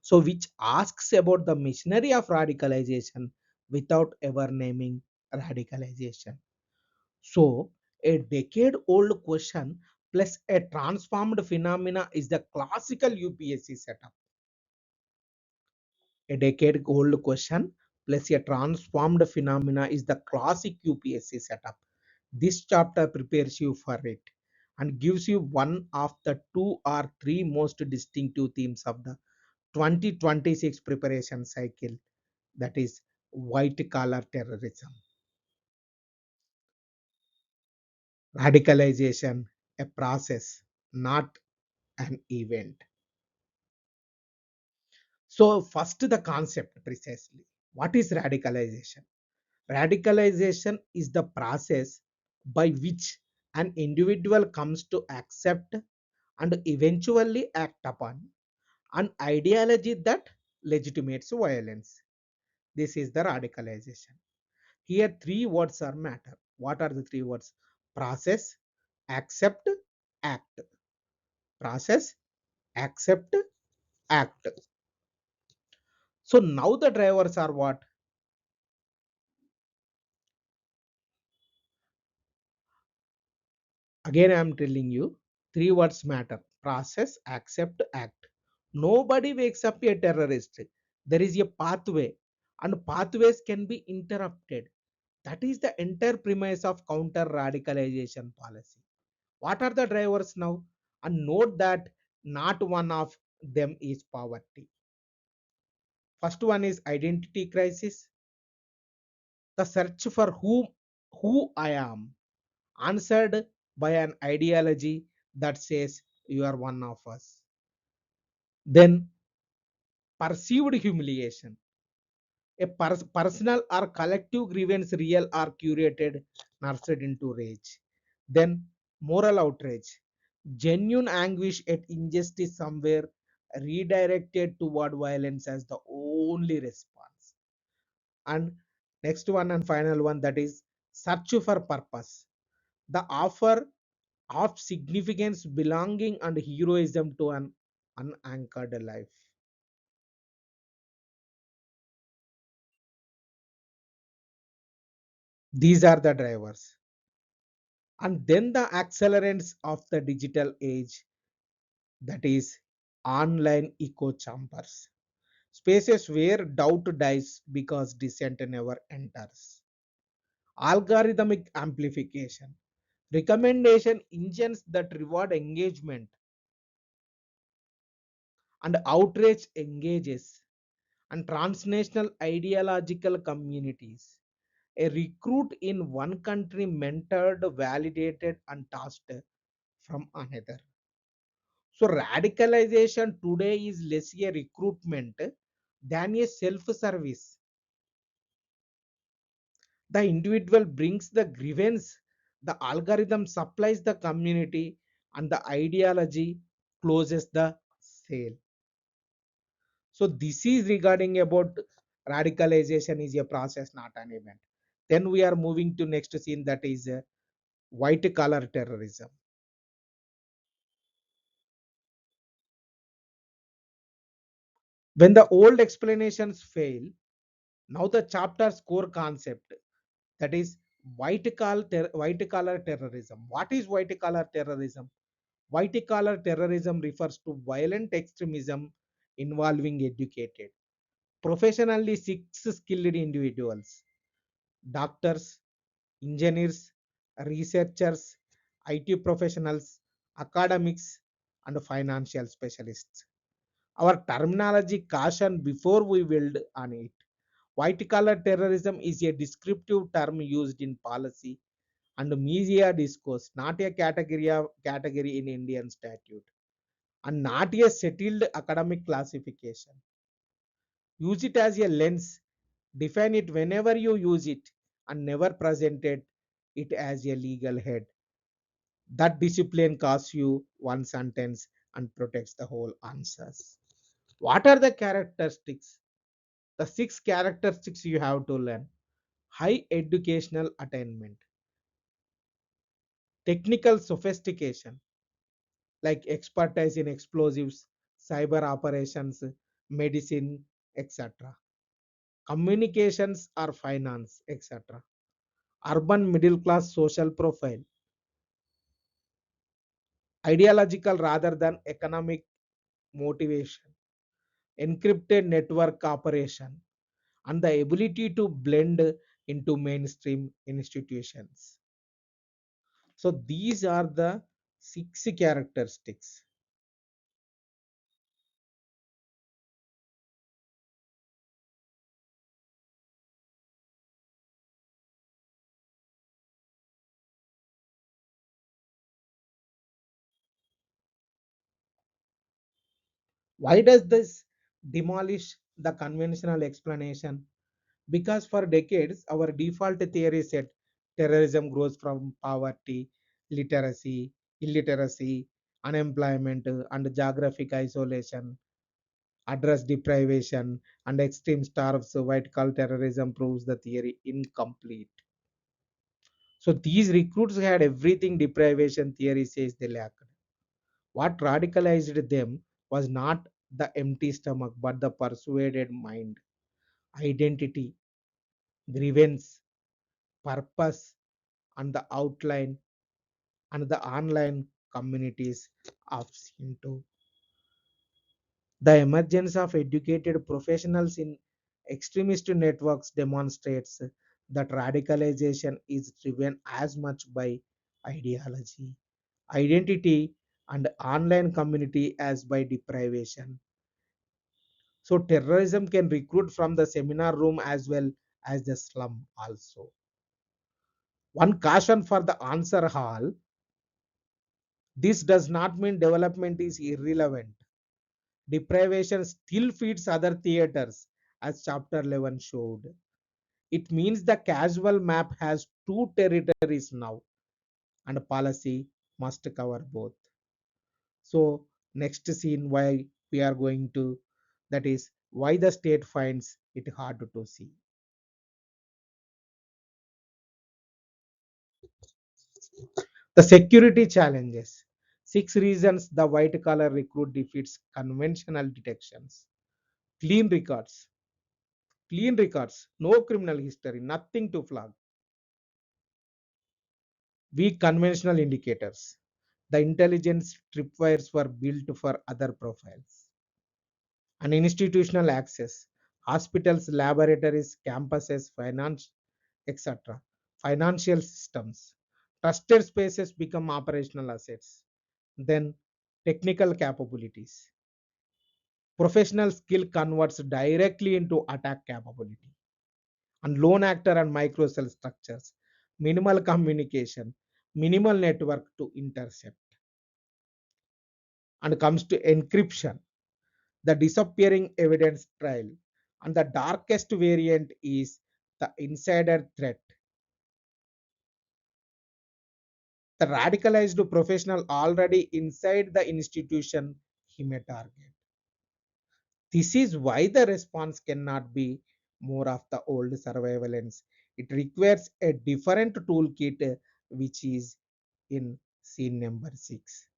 So, which asks about the machinery of radicalization without ever naming radicalization. So, a decade old question plus a transformed phenomena is the classical UPSC setup. A decade old question plus a transformed phenomena is the classic UPSC setup. This chapter prepares you for it and gives you one of the two or three most distinctive themes of the 2026 preparation cycle, that is white collar terrorism. Radicalization, a process, not an event. So, first, the concept precisely. What is radicalization? Radicalization is the process by which an individual comes to accept and eventually act upon an ideology that legitimates violence. This is the radicalization. Here, three words are matter. What are the three words? Process, accept, act. Process, accept, act. So now the drivers are what? Again, I am telling you, three words matter: process, accept, act. Nobody wakes up a terrorist. There is a pathway, and pathways can be interrupted. That is the entire premise of counter radicalization policy. What are the drivers now? And note that not one of them is poverty. First one is identity crisis, the search for who I am, answered by an ideology that says you are one of us. Then perceived humiliation, a personal or collective grievance, real or curated, nursed into rage. Then moral outrage, genuine anguish at injustice somewhere, redirected toward violence as the only response. And next one and final one, that is search for purpose, the offer of significance, belonging, and heroism to an unanchored life. These are the drivers. And then the accelerants of the digital age, that is online echo chambers, spaces where doubt dies because dissent never enters. Algorithmic amplification, recommendation engines that reward engagement, and outrage engages, and transnational ideological communities. A recruit in one country mentored, validated, and tasked from another. So radicalization today is less a recruitment than a self-service. The individual brings the grievance, the algorithm supplies the community, and the ideology closes the sale. So this is regarding about radicalization is a process, not an event. Then we are moving to next scene, that is white collar terrorism. When the old explanations fail, now the chapter's core concept, that is white collar terrorism. What is white collar terrorism? White collar terrorism refers to violent extremism involving educated, professionally skilled individuals, doctors, engineers, researchers, IT professionals, academics, and financial specialists. Our terminology caution before we build on it. White collar terrorism is a descriptive term used in policy and media discourse, not a category in Indian statute, and not a settled academic classification. Use it as a lens, define it whenever you use it, and never presented it as a legal head. That discipline costs you one sentence and protects the whole answers. What are the characteristics? The six characteristics you have to learn: high educational attainment, technical sophistication, like expertise in explosives, cyber operations, medicine, etc. Communications or finance, etc. Urban middle class social profile, ideological rather than economic motivation, encrypted network operation, and the ability to blend into mainstream institutions. So these are the six characteristics. Why does this demolish the conventional explanation? Because for decades, our default theory said terrorism grows from poverty, literacy, illiteracy, unemployment, and geographic isolation, address deprivation, and extreme starves. So white collar terrorism proves the theory incomplete. So these recruits had everything deprivation theory says they lacked. What radicalized them was not the empty stomach, but the persuaded mind, identity, grievance, purpose, and the outline, and the online communities of into the emergence of educated professionals in extremist networks demonstrates that radicalization is driven as much by ideology, identity, and online community as by deprivation. So, terrorism can recruit from the seminar room as well as the slum, also. One caution for the answer hall: this does not mean development is irrelevant. Deprivation still feeds other theaters, as chapter 11 showed. It means the casual map has two territories now, and policy must cover both. So, next scene why we are going to, that is why the state finds it hard to see. The security challenges. Six reasons the white collar recruit defeats conventional detections. Clean records. Clean records. No criminal history. Nothing to flag. Weak conventional indicators. The intelligence tripwires were built for other profiles. And institutional access. Hospitals, laboratories, campuses, finance, etc. Financial systems. Trusted spaces become operational assets. Then technical capabilities. Professional skill converts directly into attack capability. And lone actor and microcell structures. Minimal communication, minimal network to intercept. And comes to encryption, the disappearing evidence trail. And the darkest variant is the insider threat. The radicalized professional already inside the institution he may target. This is why the response cannot be more of the old surveillance. It requires a different toolkit, which is in scene number 6.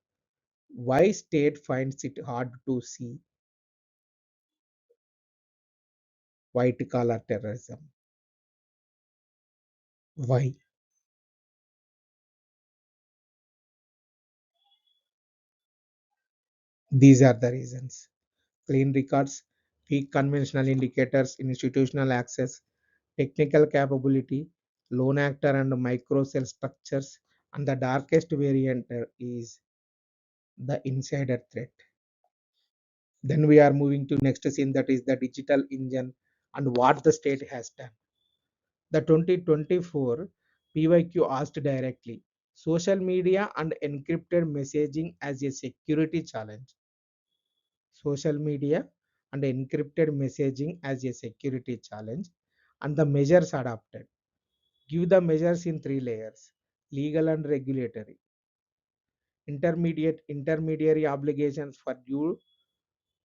Why state finds it hard to see white collar terrorism? Why? These are the reasons. Clean records, weak conventional indicators, institutional access, technical capability, lone actor and microcell structures, and the darkest variant is the insider threat. Then we are moving to next scene, that is the digital engine and what the state has done. The 2024 PYQ asked directly social media and encrypted messaging as a security challenge. Social media and encrypted messaging as a security challenge, and the measures adopted. Give the measures in three layers: legal and regulatory, intermediary obligations for due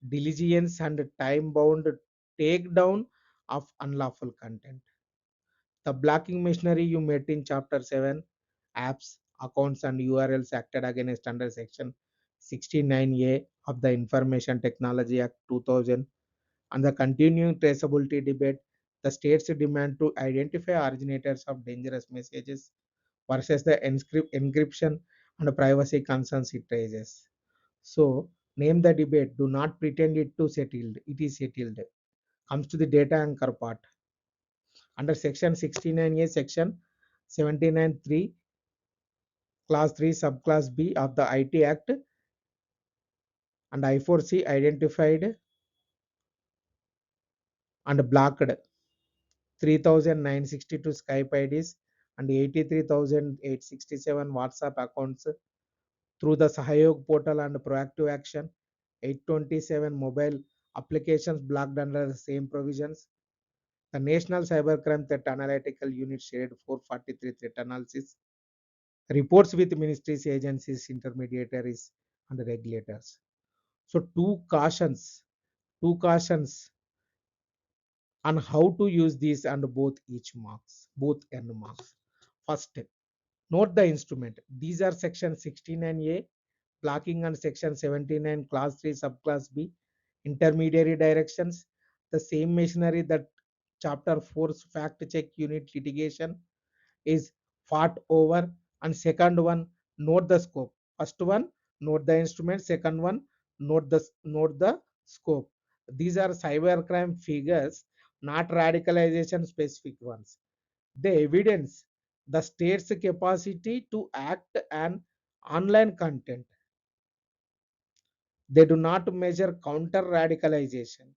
diligence and time bound takedown of unlawful content. The blocking machinery you met in chapter 7, apps, accounts, and URLs acted against under section 69A of the Information Technology Act 2000, and the continuing traceability debate, the states demand to identify originators of dangerous messages versus the encryption and privacy concerns it raises. So, name the debate. Do not pretend it to settled. It is settled. Comes to the data anchor part. Under section 69A, section 79(3), class 3, subclass B of the IT Act, and I4C identified and blocked 3,962 Skype IDs and 83,867 WhatsApp accounts through the Sahayog portal and proactive action. 827 mobile applications blocked under the same provisions. The National Cybercrime Threat Analytical Unit shared 443 threat analysis reports with ministries, agencies, intermediaries, and regulators. So two cautions on how to use these and both end marks. First, note the instrument. These are section 69A blocking and section 79 class 3 subclass B intermediary directions. The same machinery that chapter 4 fact check unit litigation is fought over, and second one note the scope. First one, note the instrument. Second one, note the scope. These are cybercrime figures, not radicalization specific ones. They evidence the state's capacity to act and online content. They do not measure counter radicalization,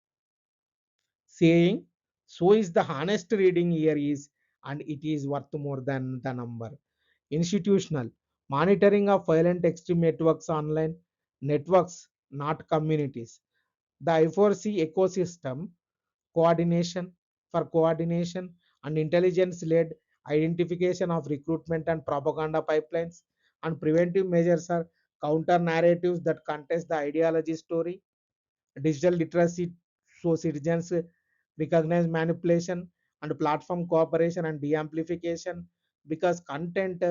saying so is the honest reading here is, and it is worth more than the number. Institutional monitoring of violent extreme networks, online networks, not communities. The I4C ecosystem coordination coordination and intelligence led identification of recruitment and propaganda pipelines, and preventive measures are counter narratives that contest the ideology story, digital literacy so citizens recognize manipulation, and platform cooperation and de-amplification, because content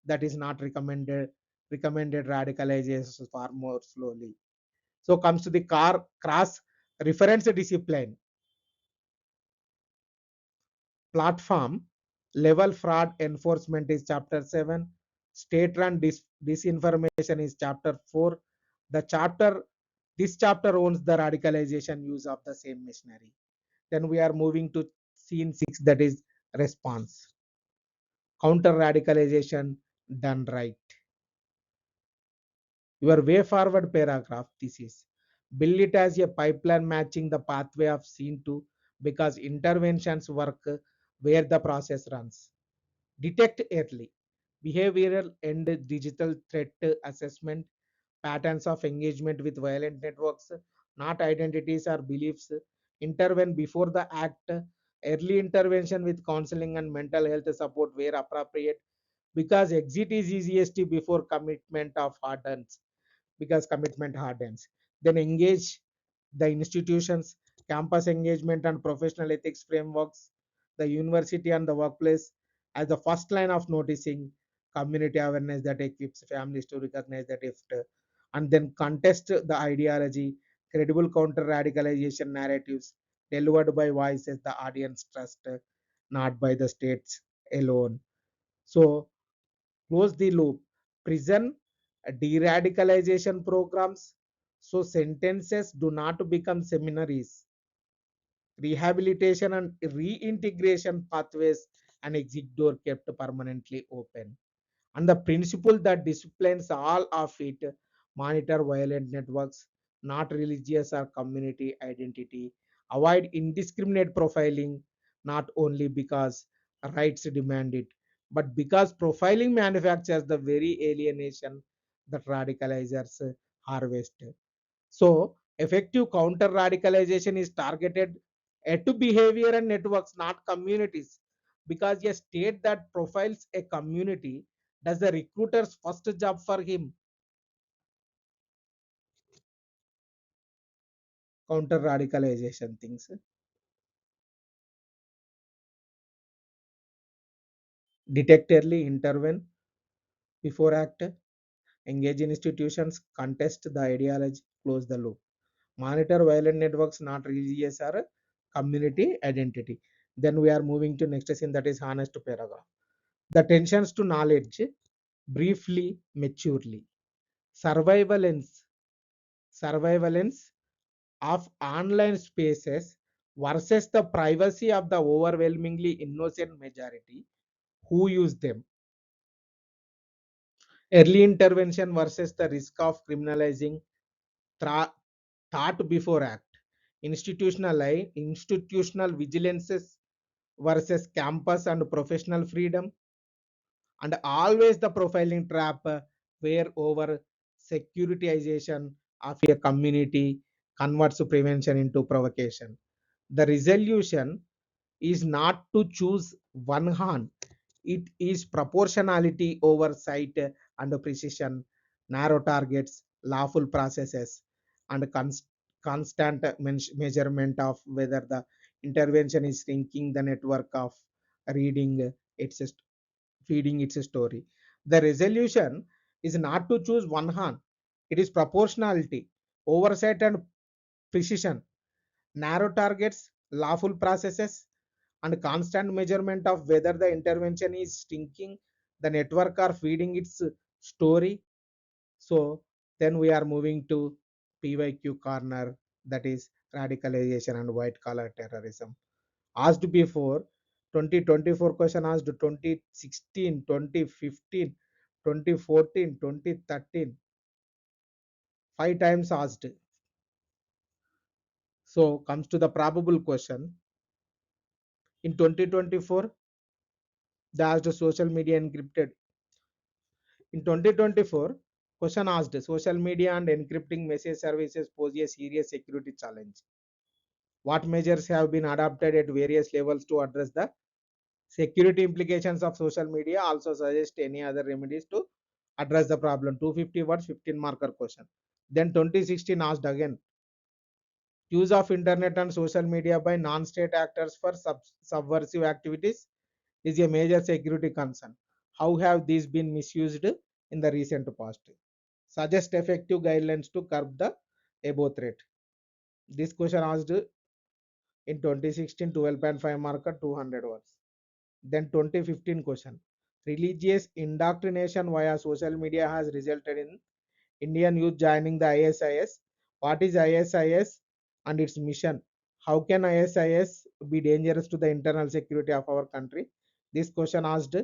that is not recommended radicalizes far more slowly. So comes to the car cross reference discipline. Platform level fraud enforcement is chapter 7. State run disinformation is chapter 4. The chapter This chapter owns the radicalization use of the same machinery. Then we are moving to scene 6, that is response. Counter radicalization done right. Your way forward paragraph, this is build it as a pipeline matching the pathway of scene 2, because interventions work where the process runs. Detect early. Behavioral and digital threat assessment. Patterns of engagement with violent networks, not identities or beliefs. Intervene before the act. Early intervention with counseling and mental health support where appropriate, because exit is easiest before commitment of hardens, because commitment hardens. Then engage the institutions, campus engagement and professional ethics frameworks, the university and the workplace as the first line of noticing, community awareness that equips families to recognize that if and then contest the ideology, credible counter radicalization narratives delivered by voices the audience trust, not by the states alone. So close the loop. Prison de-radicalization programs, so sentences do not become seminaries. Rehabilitation and reintegration pathways and exit door kept permanently open. And the principle that disciplines all of it: monitor violent networks, not religious or community identity, avoid indiscriminate profiling, not only because rights demand it, but because profiling manufactures the very alienation that radicalizers harvest. So effective counter radicalization is targeted at to behavior and networks, not communities, because a state that profiles a community does the recruiter's first job for him. Counter radicalization things: detect early, intervene before act, engage in institutions, contest the ideology, close the loop. Monitor violent networks, not religious or community identity. Then we are moving to next scene, that is honest paragraph. The tensions to knowledge, briefly, maturely. Surveillance, surveillance of online spaces versus the privacy of the overwhelmingly innocent majority who use them. Early intervention versus the risk of criminalizing thought before act. Institutional vigilances versus campus and professional freedom. And always the profiling trap, where over securitization of a community converts prevention into provocation. The resolution is not to choose one hand, it is proportionality, oversight and precision, narrow targets, lawful processes, and constant measurement of whether the intervention is shrinking the network of reading its feeding its story. The resolution is not to choose one hand, it is proportionality, oversight, and precision, narrow targets, lawful processes, and constant measurement of whether the intervention is stinking the network or feeding its story. So then we are moving to PYQ corner, that is radicalization and white collar terrorism. Asked before, 2024 question asked 2016, 2015, 2014, 2013, 5 times asked. So comes to the probable question. In 2024, they asked social media encrypted. In 2024, question asked social media and encrypting message services pose a serious security challenge. What measures have been adopted at various levels to address the security implications of social media? Also suggest any other remedies to address the problem. 250 words, 15 marker question. Then 2016 asked again, use of internet and social media by non-state actors for subversive activities is a major security concern. How have these been misused in the recent past? Suggest effective guidelines to curb the above threat. This question asked in 2016, 12.5 marker, 200 words. Then 2015 question. Religious indoctrination via social media has resulted in Indian youth joining the ISIS. What is ISIS and its mission? How can ISIS be dangerous to the internal security of our country? This question asked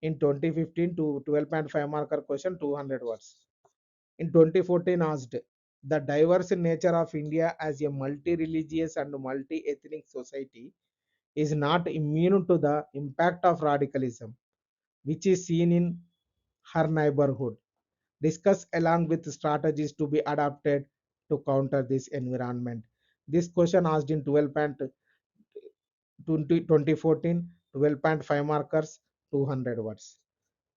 in 2015 to 12.5 marker question, 200 words. In 2014 asked, the diverse nature of India as a multi-religious and multi-ethnic society is not immune to the impact of radicalism, which is seen in her neighborhood. Discuss along with strategies to be adopted to counter this environment. This question asked in 2014, 12.5 markers, 200 words.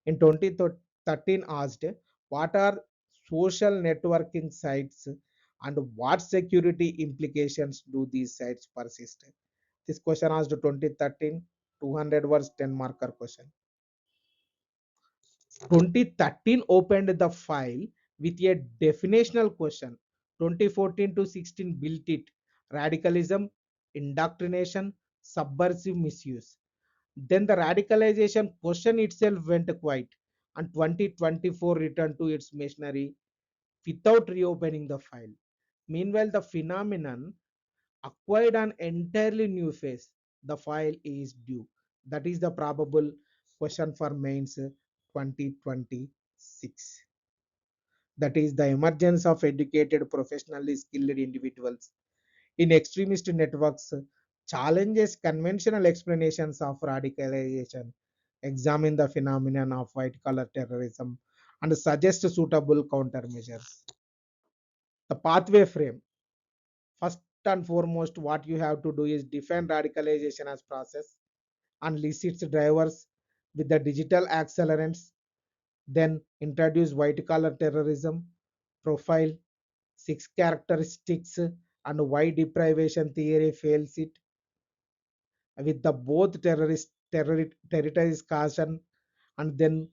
In 2013 asked, what are social networking sites and what security implications do these sites persist? This question asked 2013, 200 words, 10 marker question. 2013 opened the file with a definitional question. 2014 to 16 built it. Radicalism, indoctrination, subversive misuse. Then the radicalization question itself went quiet, and 2024 returned to its machinery without reopening the file. Meanwhile, the phenomenon acquired an entirely new phase. The file is due. That is the probable question for mains 2026. That is the emergence of educated, professionally skilled individuals in extremist networks challenges conventional explanations of radicalization, examine the phenomenon of white collar terrorism, and suggest suitable countermeasures. The pathway frame. First and foremost, what you have to do is define radicalization as process and list its drivers with the digital accelerants. Then introduce white collar terrorism, profile, 6 characteristics, and why deprivation theory fails it with the both territories caution, and then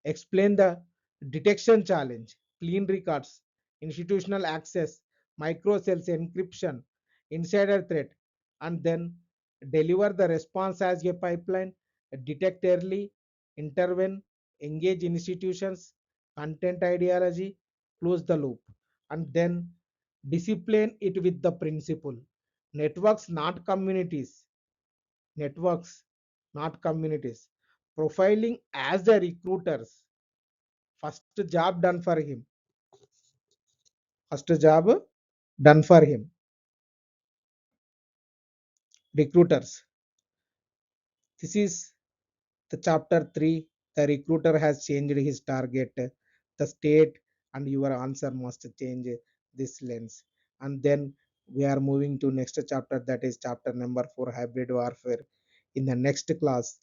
explain the detection challenge, clean records, institutional access, microcells encryption, insider threat, and then deliver the response as a pipeline, detect early, intervene, engage institutions, content ideology, close the loop, and then discipline it with the principle. Networks, not communities. Networks, not communities. Profiling as the recruiters. First job done for him. First job done for him. Recruiters. This is the chapter 3. The recruiter has changed his target, the state, and your answer must change this lens. And then we are moving to next chapter, that is chapter number 4, hybrid warfare. In the next class,